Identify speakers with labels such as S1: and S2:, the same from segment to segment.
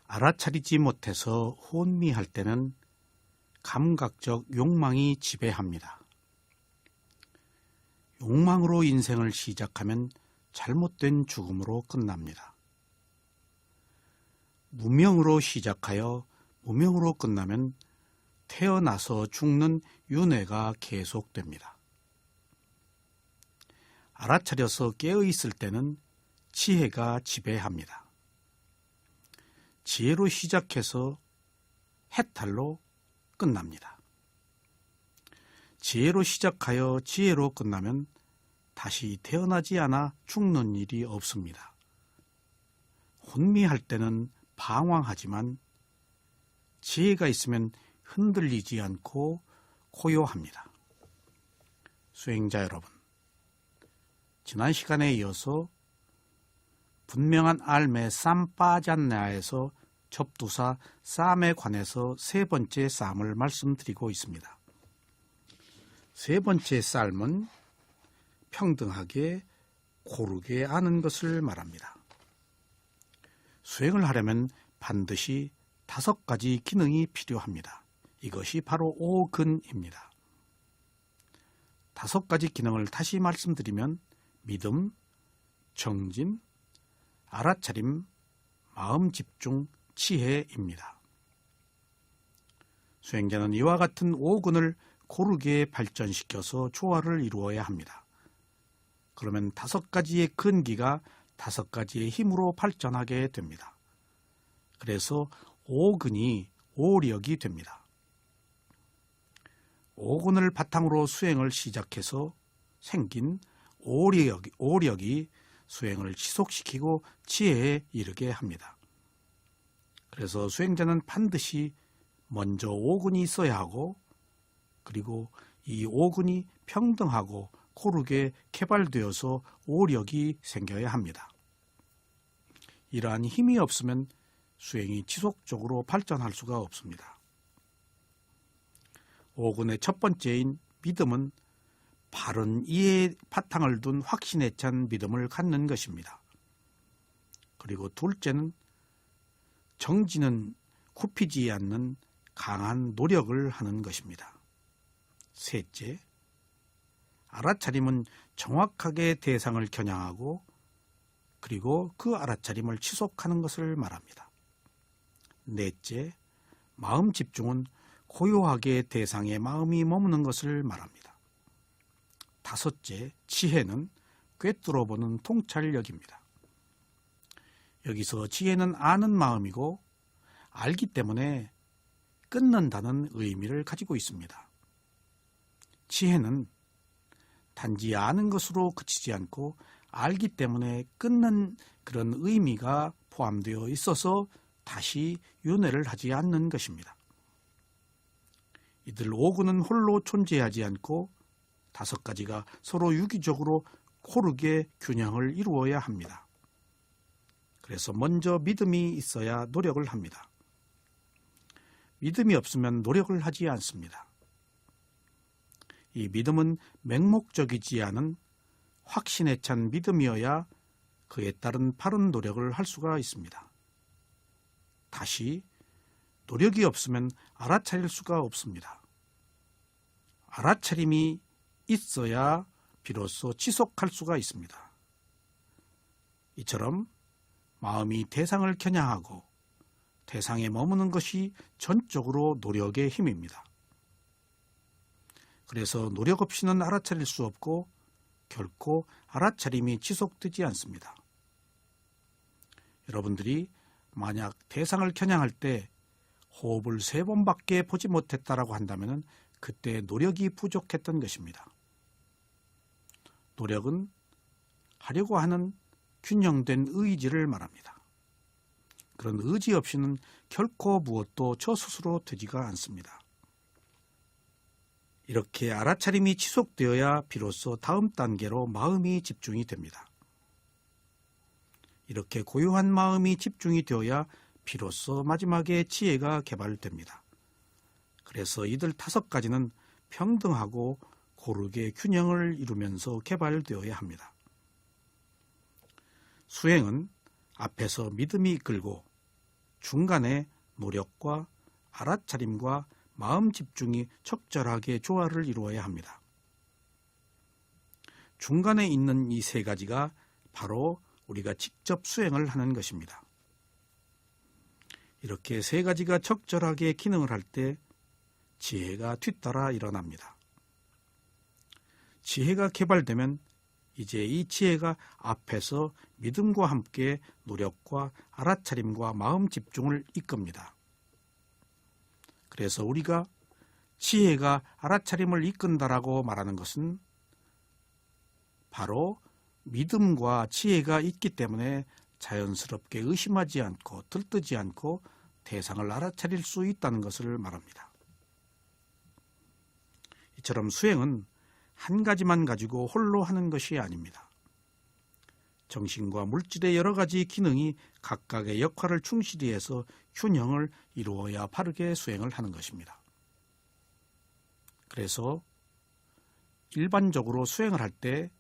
S1: 알아차리지 못해서 혼미할 때는 감각적 욕망이 지배합니다. 욕망으로 인생을 시작하면 잘못된 죽음으로 끝납니다. 무명으로 시작하여 무명으로 끝나면 태어나서 죽는 윤회가 계속됩니다. 알아차려서 깨어있을 때는 지혜가 지배합니다. 지혜로 시작해서 해탈로 끝납니다. 지혜로 시작하여 지혜로 끝나면 다시 태어나지 않아 죽는 일이 없습니다. 혼미할 때는 방황하지만 지혜가 있으면 흔들리지 않고 고요합니다. 수행자 여러분, 지난 시간에 이어서 분명한 알매 쌈 빠졌냐에서 접두사 쌈에 관해서 세 번째 쌈을 말씀드리고 있습니다. 세 번째 쌈은 평등하게 고르게 아는 것을 말합니다. 수행을 하려면 반드시 5가지 기능이 필요합니다. 이것이 바로 오근입니다. 5가지 기능을 다시 말씀드리면 믿음, 정진, 알아차림, 마음 집중, 지혜입니다. 수행자는 이와 같은 오근을 고르게 발전시켜서 조화를 이루어야 합니다. 그러면 5가지의 근기가 5가지의 힘으로 발전하게 됩니다. 그래서 오근이 오력이 됩니다. 오근을 바탕으로 수행을 시작해서 생긴 오력이 수행을 지속시키고 지혜에 이르게 합니다. 그래서 수행자는 반드시 먼저 오근이 있어야 하고, 그리고 이 오근이 평등하고 고르게 개발되어서 오력이 생겨야 합니다. 이러한 힘이 없으면 수행이 지속적으로 발전할 수가 없습니다. 오근의 첫 번째인 믿음은 바른 이해의 바탕을 둔 확신에 찬 믿음을 갖는 것입니다. 그리고 둘째는 정진은 굽히지 않는 강한 노력을 하는 것입니다. 셋째, 알아차림은 정확하게 대상을 겨냥하고 그리고 그 알아차림을 지속하는 것을 말합니다. 넷째, 마음 집중은 고요하게 대상에 마음이 머무는 것을 말합니다. 다섯째, 지혜는 꿰뚫어보는 통찰력입니다. 여기서 지혜는 아는 마음이고 알기 때문에 끊는다는 의미를 가지고 있습니다. 지혜는 단지 아는 것으로 그치지 않고 알기 때문에 끊는 그런 의미가 포함되어 있어서 다시 윤회를 하지 않는 것입니다. 이들 오근은 홀로 존재하지 않고 5가지가 서로 유기적으로 고르게 균형을 이루어야 합니다. 그래서 먼저 믿음이 있어야 노력을 합니다. 믿음이 없으면 노력을 하지 않습니다. 이 믿음은 맹목적이지 않은 확신에 찬 믿음이어야 그에 따른 바른 노력을 할 수가 있습니다. 다시, 노력이 없으면 알아차릴 수가 없습니다. 알아차림이 있어야 비로소 지속할 수가 있습니다. 이처럼 마음이 대상을 겨냥하고 대상에 머무는 것이 전적으로 노력의 힘입니다. 그래서 노력 없이는 알아차릴 수 없고 결코 알아차림이 지속되지 않습니다. 여러분들이 만약 대상을 겨냥할 때 호흡을 3번밖에 보지 못했다라고 한다면 그때 노력이 부족했던 것입니다. 노력은 하려고 하는 균형된 의지를 말합니다. 그런 의지 없이는 결코 무엇도 저 스스로 되지가 않습니다. 이렇게 알아차림이 지속되어야 비로소 다음 단계로 마음이 집중이 됩니다. 이렇게 고요한 마음이 집중이 되어야 비로소 마지막에 지혜가 개발됩니다. 그래서 이들 5가지는 평등하고 고르게 균형을 이루면서 개발되어야 합니다. 수행은 앞에서 믿음이 이끌고 중간에 노력과 알아차림과 마음 집중이 적절하게 조화를 이루어야 합니다. 중간에 있는 이 세 가지가 바로 우리가 직접 수행을 하는 것입니다. 이렇게 세 가지가 적절하게 기능을 할 때 지혜가 뒤따라 일어납니다. 지혜가 개발되면 이제 이 지혜가 앞에서 믿음과 함께 노력과 알아차림과 마음 집중을 이끕니다. 그래서 우리가 지혜가 알아차림을 이끈다라고 말하는 것은 바로 믿음과 지혜가 있기 때문에 자연스럽게 의심하지 않고 들뜨지 않고 대상을 알아차릴 수 있다는 것을 말합니다. 이처럼 수행은 한 가지만 가지고 홀로 하는 것이 아닙니다. 정신과 물질의 여러 가지 기능이 각각의 역할을 충실히 해서 균형을 이루어야 바르게 수행을 하는 것입니다. 그래서 일반적으로 수행을 할 때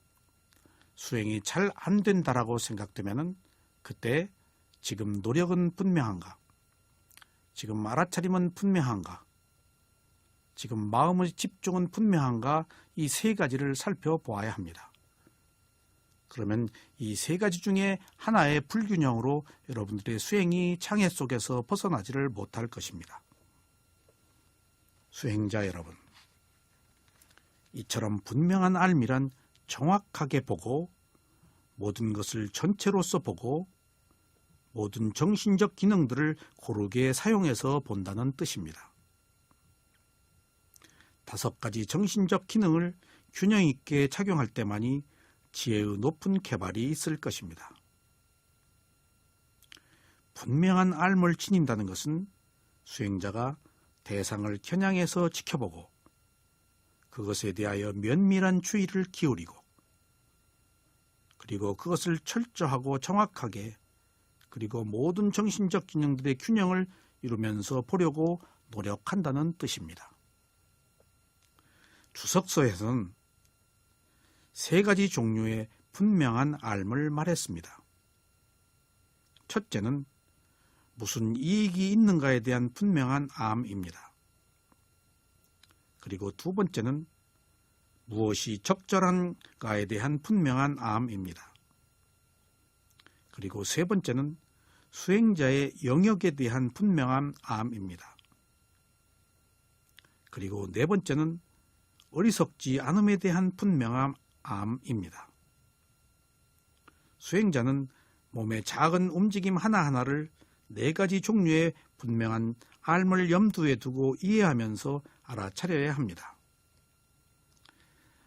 S1: 수행이 잘 안 된다라고 생각되면은 그때 지금 노력은 분명한가? 지금 알아차림은 분명한가? 지금 마음의 집중은 분명한가? 이 세 가지를 살펴보아야 합니다. 그러면 이 세 가지 중에 하나의 불균형으로 여러분들의 수행이 창해 속에서 벗어나지를 못할 것입니다. 수행자 여러분, 이처럼 분명한 알미란 정확하게 보고 모든 것을 전체로서 보고 모든 정신적 기능들을 고르게 사용해서 본다는 뜻입니다. 5가지 정신적 기능을 균형 있게 착용할 때만이 지혜의 높은 개발이 있을 것입니다. 분명한 알을 지닌다는 것은 수행자가 대상을 겨냥해서 지켜보고 그것에 대하여 면밀한 주의를 기울이고 그리고 그것을 철저하고 정확하게 그리고 모든 정신적 기능들의 균형을 이루면서 보려고 노력한다는 뜻입니다. 주석서에서는 3가지 종류의 분명한 알을 말했습니다. 첫째는 무슨 이익이 있는가에 대한 분명한 암입니다. 그리고 2번째는 무엇이 적절한가에 대한 분명한 암입니다. 그리고 3번째는 수행자의 영역에 대한 분명한 암입니다. 그리고 4번째는 어리석지 않음에 대한 분명한 암입니다. 수행자는 몸의 작은 움직임 하나하나를 4가지 종류의 분명한 알을 염두에 두고 이해하면서 알아차려야 합니다.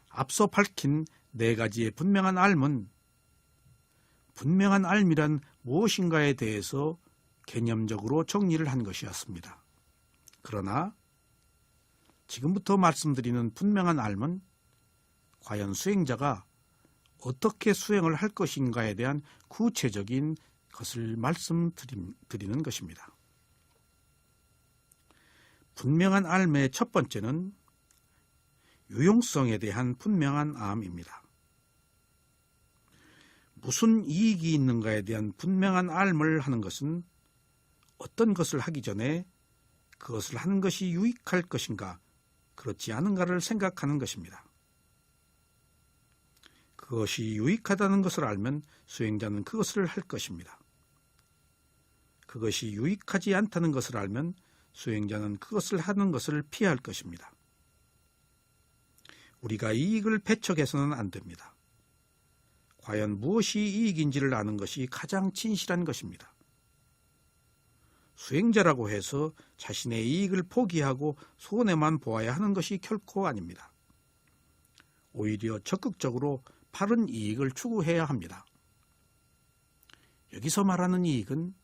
S1: 앞서 밝힌 4가지의 분명한 알은 분명한 알미란 무엇인가에 대해서 개념적으로 정리를 한 것이었습니다. 그러나 지금부터 말씀드리는 분명한 알은 과연 수행자가 어떻게 수행을 할 것인가에 대한 구체적인 것을 말씀드리는 것입니다. 분명한 알의 첫 번째는 유용성에 대한 분명한 암입니다. 무슨 이익이 있는가에 대한 분명한 알을 하는 것은 어떤 것을 하기 전에 그것을 하는 것이 유익할 것인가, 그렇지 않은가를 생각하는 것입니다. 그것이 유익하다는 것을 알면 수행자는 그것을 할 것입니다. 그것이 유익하지 않다는 것을 알면 수행자는 그것을 하는 것을 피할 것입니다. 우리가 이익을 배척해서는 안 됩니다. 과연 무엇이 이익인지를 아는 것이 가장 진실한 것입니다. 수행자라고 해서 자신의 이익을 포기하고 손해만 보아야 하는 것이 결코 아닙니다. 오히려 적극적으로 바른 이익을 추구해야 합니다. 여기서 말하는 이익은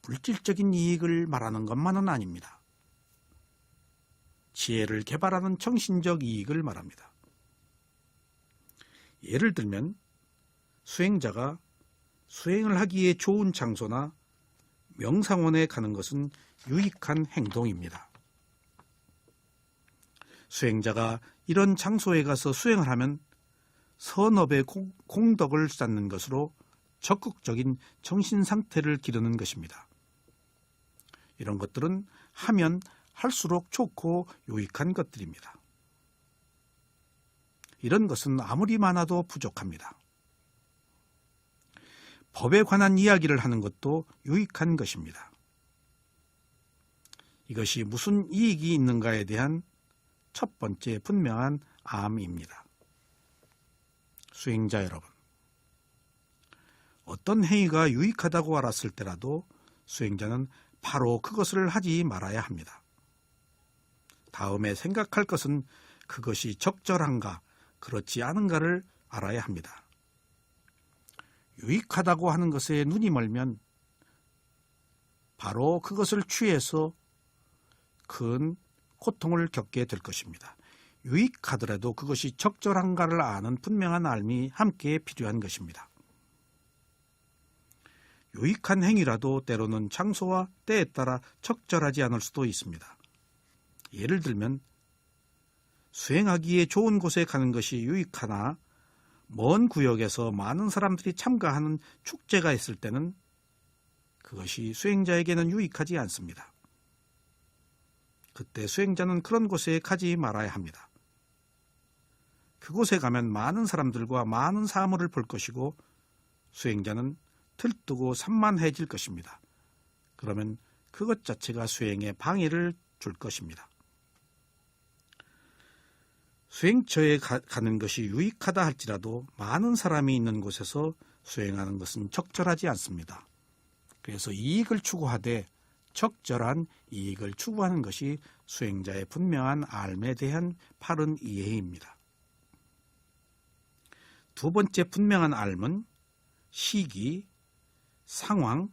S1: 물질적인 이익을 말하는 것만은 아닙니다. 지혜를 개발하는 정신적 이익을 말합니다. 예를 들면 수행자가 수행을 하기에 좋은 장소나 명상원에 가는 것은 유익한 행동입니다. 수행자가 이런 장소에 가서 수행을 하면 선업의 공덕을 쌓는 것으로 적극적인 정신 상태를 기르는 것입니다. 이런 것들은 하면 할수록 좋고 유익한 것들입니다. 이런 것은 아무리 많아도 부족합니다. 법에 관한 이야기를 하는 것도 유익한 것입니다. 이것이 무슨 이익이 있는가에 대한 첫 번째 분명한 암입니다. 수행자 여러분, 어떤 행위가 유익하다고 알았을 때라도 수행자는 바로 그것을 하지 말아야 합니다. 다음에 생각할 것은 그것이 적절한가 그렇지 않은가를 알아야 합니다. 유익하다고 하는 것에 눈이 멀면 바로 그것을 취해서 큰 고통을 겪게 될 것입니다. 유익하더라도 그것이 적절한가를 아는 분명한 알미 함께 필요한 것입니다. 유익한 행위라도 때로는 장소와 때에 따라 적절하지 않을 수도 있습니다. 예를 들면 수행하기에 좋은 곳에 가는 것이 유익하나 먼 구역에서 많은 사람들이 참가하는 축제가 있을 때는 그것이 수행자에게는 유익하지 않습니다. 그때 수행자는 그런 곳에 가지 말아야 합니다. 그곳에 가면 많은 사람들과 많은 사물을 볼 것이고 수행자는 들뜨고 산만해질 것입니다. 그러면 그것 자체가 수행에 방해를 줄 것입니다. 수행처에 가는 것이 유익하다 할지라도 많은 사람이 있는 곳에서 수행하는 것은 적절하지 않습니다. 그래서 이익을 추구하되 적절한 이익을 추구하는 것이 수행자의 분명한 알에 대한 바른 이해입니다. 두 번째 분명한 알은 시기, 상황,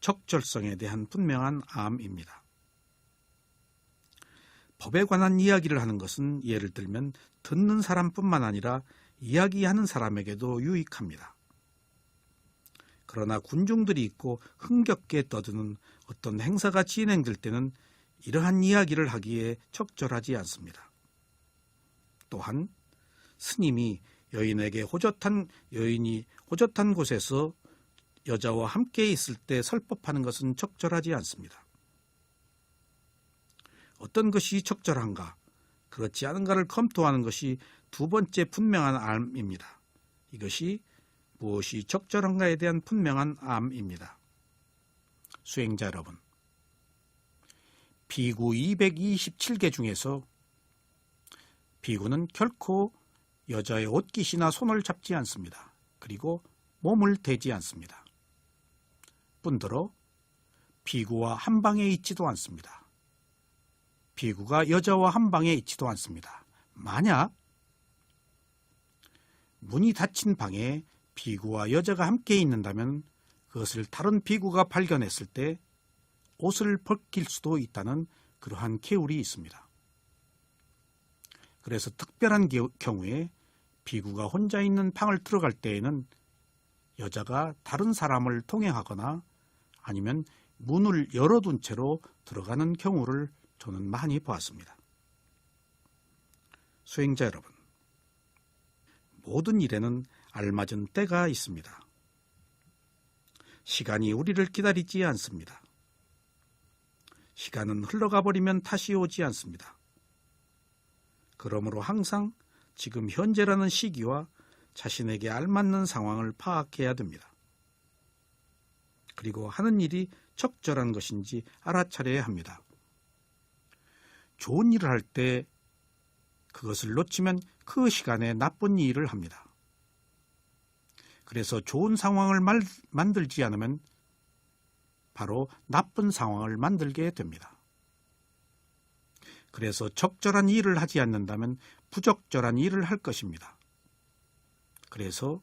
S1: 적절성에 대한 분명한 암입니다. 법에 관한 이야기를 하는 것은 예를 들면 듣는 사람뿐만 아니라 이야기하는 사람에게도 유익합니다. 그러나 군중들이 있고 흥겹게 떠드는 어떤 행사가 진행될 때는 이러한 이야기를 하기에 적절하지 않습니다. 또한 스님이 여인이 호젓한 곳에서 여자와 함께 있을 때 설법하는 것은 적절하지 않습니다. 어떤 것이 적절한가, 그렇지 않은가를 검토하는 것이 두 번째 분명한 암입니다. 이것이 무엇이 적절한가에 대한 분명한 암입니다. 수행자 여러분, 비구 227개 중에서 비구는 결코 여자의 옷깃이나 손을 잡지 않습니다. 그리고 몸을 대지 않습니다. 뿐더러 비구와 한 방에 있지도 않습니다. 비구가 여자와 한 방에 있지도 않습니다. 만약 문이 닫힌 방에 비구와 여자가 함께 있는다면 그것을 다른 비구가 발견했을 때 옷을 벗길 수도 있다는 그러한 계율이 있습니다. 그래서 특별한 경우에 비구가 혼자 있는 방을 들어갈 때에는 여자가 다른 사람을 통행하거나 아니면 문을 열어둔 채로 들어가는 경우를 저는 많이 보았습니다. 수행자 여러분, 모든 일에는 알맞은 때가 있습니다. 시간이 우리를 기다리지 않습니다. 시간은 흘러가 버리면 다시 오지 않습니다. 그러므로 항상 지금 현재라는 시기와 자신에게 알맞는 상황을 파악해야 됩니다. 그리고 하는 일이 적절한 것인지 알아차려야 합니다. 좋은 일을 할 때 그것을 놓치면 그 시간에 나쁜 일을 합니다. 그래서 좋은 상황을 만들지 않으면 바로 나쁜 상황을 만들게 됩니다. 그래서 적절한 일을 하지 않는다면 부적절한 일을 할 것입니다. 그래서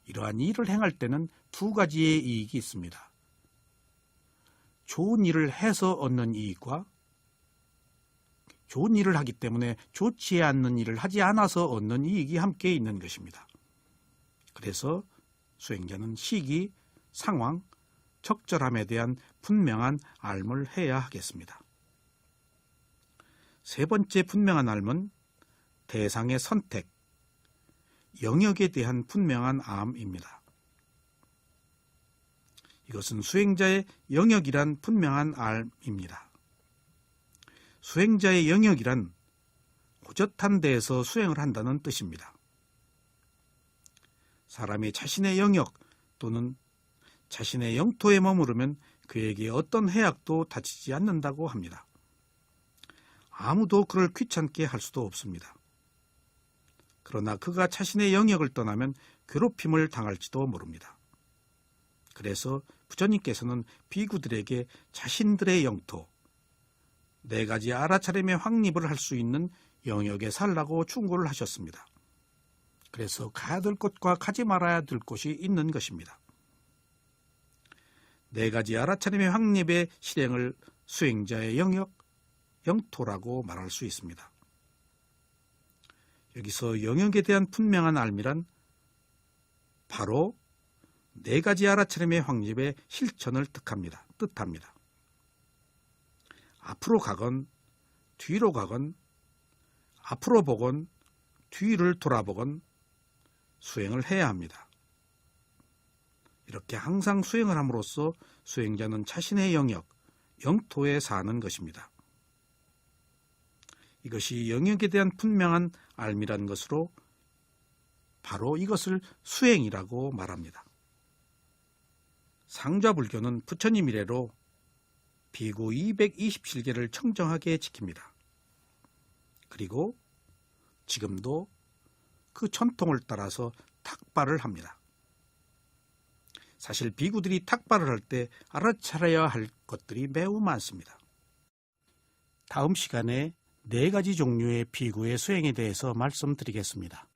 S1: 이러한 일을 행할 때는 두 가지의 이익이 있습니다. 좋은 일을 해서 얻는 이익과 좋은 일을 하기 때문에 좋지 않는 일을 하지 않아서 얻는 이익이 함께 있는 것입니다. 그래서 수행자는 시기, 상황, 적절함에 대한 분명한 알을 해야 하겠습니다. 세 번째 분명한 알은 대상의 선택, 영역에 대한 분명한 암입니다. 이것은 수행자의 영역이란 분명한 알입니다. 수행자의 영역이란 호젓한 데에서 수행을 한다는 뜻입니다. 사람이 자신의 영역 또는 자신의 영토에 머무르면 그에게 어떤 해악도 닥치지 않는다고 합니다. 아무도 그를 귀찮게 할 수도 없습니다. 그러나 그가 자신의 영역을 떠나면 괴롭힘을 당할지도 모릅니다. 그래서 부처님께서는 비구들에게 자신들의 영토, 4가지 알아차림의 확립을 할 수 있는 영역에 살라고 충고를 하셨습니다. 그래서 가야 될 곳과 가지 말아야 될 곳이 있는 것입니다. 4가지 알아차림의 확립의 실행을 수행자의 영역, 영토라고 말할 수 있습니다. 여기서 영역에 대한 분명한 알미란 바로 4가지 알아차림의 확립의 실천을 뜻합니다. 앞으로 가건, 뒤로 가건, 앞으로 보건, 뒤를 돌아보건 수행을 해야 합니다. 이렇게 항상 수행을 함으로써 수행자는 자신의 영역, 영토에 사는 것입니다. 이것이 영역에 대한 분명한 알미란 것으로 바로 이것을 수행이라고 말합니다. 상좌불교는 부처님 이래로 비구 227개를 청정하게 지킵니다. 그리고 지금도 그 전통을 따라서 탁발을 합니다. 사실 비구들이 탁발을 할 때 알아차려야 할 것들이 매우 많습니다. 다음 시간에 4가지 종류의 비구의 수행에 대해서 말씀드리겠습니다.